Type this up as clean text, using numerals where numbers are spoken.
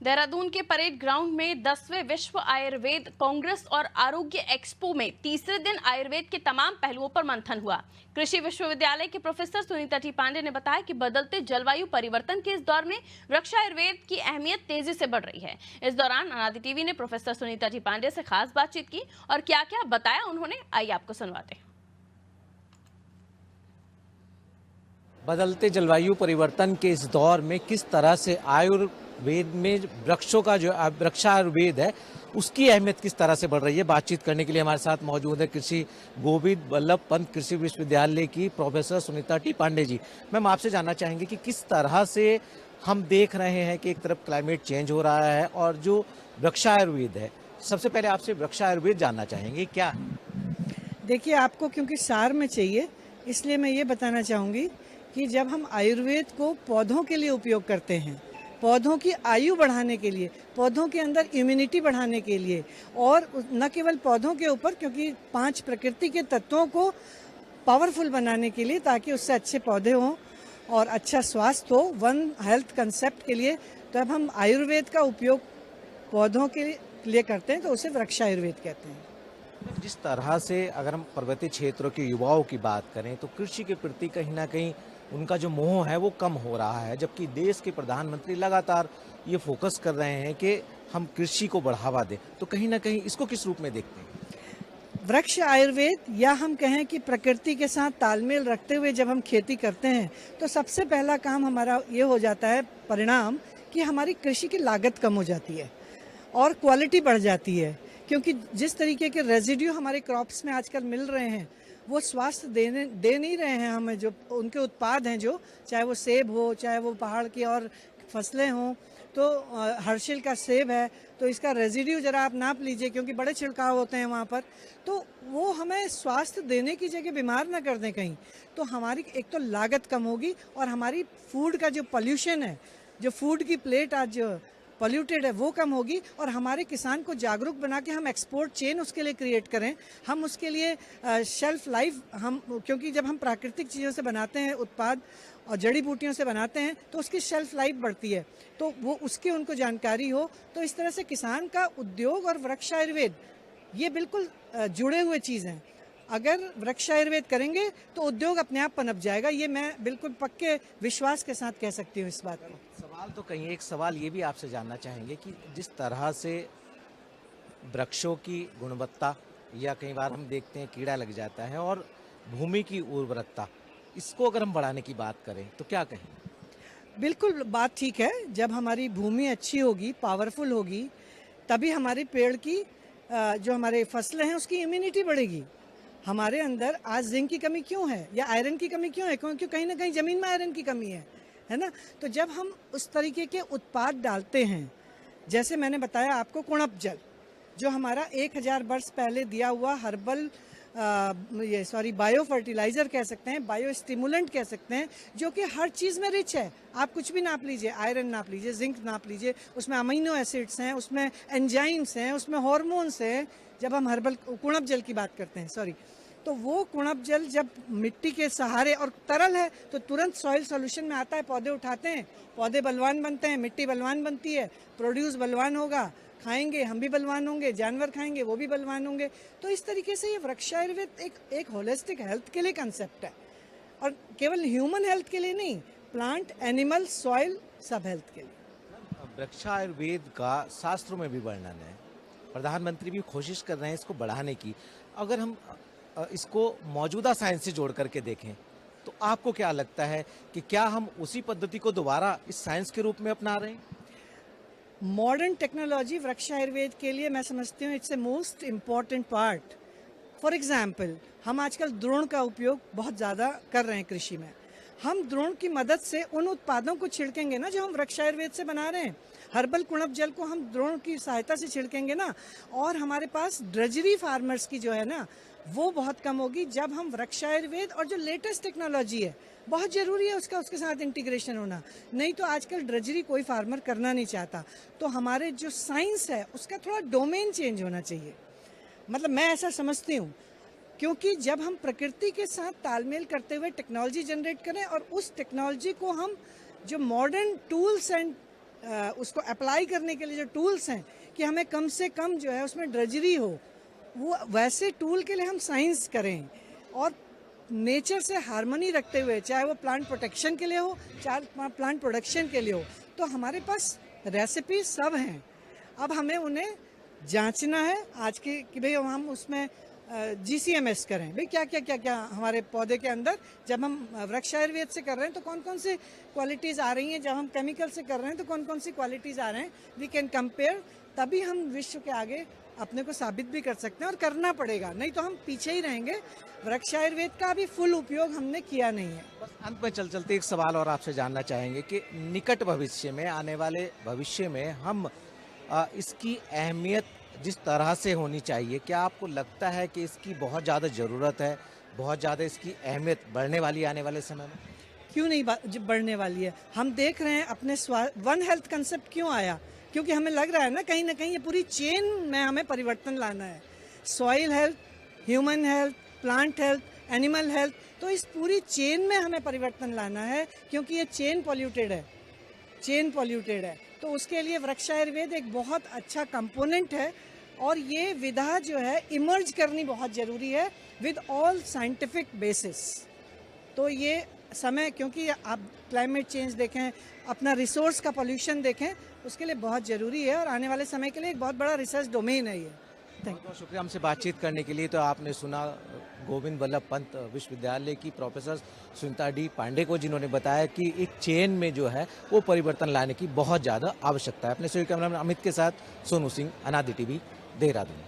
देहरादून के parade ground में 10वें विश्व आयुर्वेद कांग्रेस और आरोग्य एक्सपो में तीसरे दिन आयुर्वेद के तमाम पहलुओं पर मंथन हुआ। कृषि विश्वविद्यालय के प्रोफेसर सुनीता टी पांडे ने बताया कि बदलते जलवायु परिवर्तन के इस दौर में वृक्ष आयुर्वेद की अहमियत तेजी से बढ़ रही है। इस दौरान अनादि टीवी ने प्रोफेसर सुनीता टी पांडे से खास बातचीत की और क्या क्या बताया उन्होंने, आइए आपको सुनवाते हैं। बदलते जलवायु परिवर्तन के इस दौर में किस तरह से आयुर्वेद में वृक्षों का जो वृक्षायुर्वेद है उसकी अहमियत किस तरह से बढ़ रही है, बातचीत करने के लिए हमारे साथ मौजूद है कृषि गोविंद वल्लभ पंत कृषि विश्वविद्यालय की professor Sunita T Pandey ji. Ma'am, आपसे जानना चाहेंगे कि किस तरह से हम देख रहे हैं कि एक तरफ क्लाइमेट चेंज हो रहा है और जो वृक्षायुर्वेद है, सबसे पहले आपसे वृक्षायुर्वेद जानना चाहेंगे क्या है? देखिए, आपको क्योंकि सार में चाहिए इसलिए मैं ये बताना चाहूँगी कि जब हम आयुर्वेद को पौधों के लिए उपयोग करते हैं, पौधों की आयु बढ़ाने के लिए, पौधों के अंदर इम्यूनिटी बढ़ाने के लिए, और न केवल पौधों के ऊपर, क्योंकि 5 प्रकृति के तत्वों को पावरफुल बनाने के लिए, ताकि उससे अच्छे पौधे हों और अच्छा स्वास्थ्य हो, वन हेल्थ कंसेप्ट के लिए, तब हम आयुर्वेद का उपयोग पौधों के लिए करते हैं, तो उसे वृक्षायुर्वेद कहते हैं। जिस तरह से अगर हम पर्वतीय क्षेत्रों के युवाओं की बात करें तो कृषि के प्रति कहीं ना कहीं उनका जो मोह है वो कम हो रहा है, जबकि देश के प्रधानमंत्री लगातार ये फोकस कर रहे हैं कि हम कृषि को बढ़ावा दें, तो कहीं ना कहीं इसको किस रूप में देखते हैं? वृक्ष आयुर्वेद, या हम कहें कि प्रकृति के साथ तालमेल रखते हुए जब हम खेती करते हैं तो सबसे पहला काम हमारा ये हो जाता है, परिणाम, कि हमारी कृषि की लागत कम हो जाती है और क्वालिटी बढ़ जाती है। क्योंकि जिस तरीके के रेजिड्यू हमारे क्रॉप्स में आजकल मिल रहे हैं वो स्वास्थ्य दे नहीं रहे हैं हमें, जो उनके उत्पाद हैं, जो चाहे वो सेब हो, चाहे वो पहाड़ की और फसलें हों, तो हर्षिल का सेब है तो इसका रेजिड्यू जरा आप नाप लीजिए, क्योंकि बड़े छिड़काव होते हैं वहाँ पर, तो वो हमें स्वास्थ्य देने की जगह बीमार ना कर दें कहीं। तो हमारी एक तो लागत कम होगी और हमारी फूड का जो पॉल्यूशन है, जो फूड की प्लेट आज जो पॉल्यूटेड है, वो कम होगी, और हमारे किसान को जागरूक बना के हम एक्सपोर्ट चेन उसके लिए क्रिएट करें। हम उसके लिए शेल्फ लाइफ, हम क्योंकि जब हम प्राकृतिक चीज़ों से बनाते हैं उत्पाद और जड़ी बूटियों से बनाते हैं तो उसकी शेल्फ लाइफ बढ़ती है, तो वो उसकी उनको जानकारी हो। तो इस तरह से किसान का उद्योग और वृक्षायुर्वेद ये बिल्कुल जुड़े हुए चीज़ हैं। अगर वृक्षायुर्वेद करेंगे तो उद्योग अपने आप पनप जाएगा, ये मैं बिल्कुल पक्के विश्वास के साथ कह सकती हूँ इस बात को। सवाल तो कहीं एक सवाल ये भी आपसे जानना चाहेंगे कि जिस तरह से वृक्षों की गुणवत्ता, या कई बार हम देखते हैं कीड़ा लग जाता है, और भूमि की उर्वरकता, इसको अगर हम बढ़ाने की बात करें तो क्या कहें? बिल्कुल बात ठीक है। जब हमारी भूमि अच्छी होगी, पावरफुल होगी, तभी हमारे पेड़ की जो हमारे फसलें हैं उसकी इम्यूनिटी बढ़ेगी। हमारे अंदर आज जिंक की कमी क्यों है या आयरन की कमी क्यों है? क्योंकि कहीं ना कहीं ज़मीन में आयरन की कमी है ना। तो जब हम उस तरीके के उत्पाद डालते हैं, जैसे मैंने बताया आपको, कुणप जल जो हमारा 1000 वर्ष पहले दिया हुआ हर्बल बायो फर्टिलाइजर कह सकते हैं, बायो स्टिमुलेंट कह सकते हैं, जो कि हर चीज़ में रिच है। आप कुछ भी नाप लीजिए, आयरन नाप लीजिए, जिंक नाप लीजिए, उसमें अमीनो एसिड्स हैं, उसमें एंजाइम्स हैं, उसमें हार्मोन्स हैं। जब हम हर्बल कुणप जल की बात करते हैं, तो वो कुणप जल जब मिट्टी के सहारे और तरल है तो तुरंत सॉइल सॉल्यूशन में आता है, पौधे उठाते हैं, पौधे बलवान बनते हैं, मिट्टी बलवान बनती है, प्रोड्यूस बलवान होगा, खाएंगे हम भी बलवान होंगे, जानवर खाएंगे वो भी बलवान होंगे। तो इस तरीके से ये वृक्षायुर्वेद एक होलिस्टिक हेल्थ के लिए कंसेप्ट है, और केवल ह्यूमन हेल्थ के लिए नहीं, प्लांट, एनिमल, सॉइल, सब हेल्थ के लिए। वृक्षायुर्वेद का शास्त्रों में भी वर्णन है, प्रधानमंत्री भी कोशिश कर रहे हैं इसको बढ़ाने की। अगर हम इसको मौजूदा साइंस से जोड़ करके देखें तो आपको क्या लगता है कि क्या हम उसी पद्धति को दोबारा इस साइंस के रूप में अपना रहे हैं? मॉडर्न टेक्नोलॉजी वृक्षायुर्वेद के लिए मैं समझती हूँ it's a most important part. For example, हम आजकल द्रोण का उपयोग बहुत ज़्यादा कर रहे हैं कृषि में। हम द्रोण की मदद से उन उत्पादों को छिड़केंगे ना जो हम वृक्षायुर्वेद से बना रहे हैं। हर्बल कुणप जल को हम द्रोण की सहायता से छिड़केंगे ना, और हमारे पास ड्रजरी फार्मर्स की जो है ना वो बहुत कम होगी। जब हम वृक्षायुर्वेद और जो लेटेस्ट टेक्नोलॉजी है, बहुत ज़रूरी है उसके साथ इंटीग्रेशन होना, नहीं तो आजकल ड्रजरी कोई फार्मर करना नहीं चाहता। तो हमारे जो साइंस है उसका थोड़ा डोमेन चेंज होना चाहिए, मतलब मैं ऐसा समझती हूँ। क्योंकि जब हम प्रकृति के साथ तालमेल करते हुए टेक्नोलॉजी जनरेट करें और उस टेक्नोलॉजी को हम जो मॉडर्न टूल्स एंड उसको अप्लाई करने के लिए जो टूल्स हैं कि हमें कम से कम जो है उसमें ड्रजरी हो, वो वैसे टूल के लिए हम साइंस करें और नेचर से हार्मनी रखते हुए, चाहे वो प्लांट प्रोटेक्शन के लिए हो, चाहे प्लांट प्रोडक्शन के लिए हो, तो हमारे पास रेसिपी सब हैं। अब हमें उन्हें जांचना है आज के कि भाई हम उसमें GCMS करें, भाई क्या क्या क्या क्या हमारे पौधे के अंदर, जब हम वृक्ष आयुर्वेद से कर रहे हैं तो कौन कौन सी क्वालिटीज़ आ रही हैं, जब हम केमिकल से कर रहे हैं तो कौन कौन सी क्वालिटीज़ आ रहे हैं, वी कैन कंपेयर, तभी हम विश्व के आगे अपने को साबित भी कर सकते हैं और करना पड़ेगा, नहीं तो हम पीछे ही रहेंगे। वृक्ष आयुर्वेद का भी फुल उपयोग हमने किया नहीं है। बस अंत में चलते एक सवाल और आपसे जानना चाहेंगे कि निकट भविष्य में, आने वाले भविष्य में हम इसकी अहमियत जिस तरह से होनी चाहिए, क्या आपको लगता है कि इसकी बहुत ज़्यादा ज़रूरत है, बहुत ज़्यादा इसकी अहमियत बढ़ने वाली है आने वाले समय में? क्यों नहीं बढ़ने वाली है? हम देख रहे हैं अपने वन हेल्थ कंसेप्ट क्यों आया, क्योंकि हमें लग रहा है ना कहीं ये पूरी चेन में हमें परिवर्तन लाना है। Soil health, human health, plant health, animal health, तो इस पूरी चेन में हमें परिवर्तन लाना है, क्योंकि ये चेन पॉल्यूटेड है। तो उसके लिए वृक्ष आयुर्वेद एक बहुत अच्छा कंपोनेंट है और ये विधा जो है इमर्ज करनी बहुत ज़रूरी है विद ऑल साइंटिफिक बेसिस। तो ये समय, क्योंकि आप क्लाइमेट चेंज देखें, अपना रिसोर्स का पोल्यूशन देखें, उसके लिए बहुत ज़रूरी है और आने वाले समय के लिए एक बहुत बड़ा रिसर्च डोमेन है ये। बहुत शुक्रिया हमसे बातचीत करने के लिए। तो आपने सुना गोविंद वल्लभ पंत विश्वविद्यालय की प्रोफेसर सुनीता डी पांडे को, जिन्होंने बताया कि एक चेन में जो है वो परिवर्तन लाने की बहुत ज़्यादा आवश्यकता है। अपने सहयोगी कैमरामैन अमित के साथ सोनू सिंह, अनादि टीवी, देहरादून।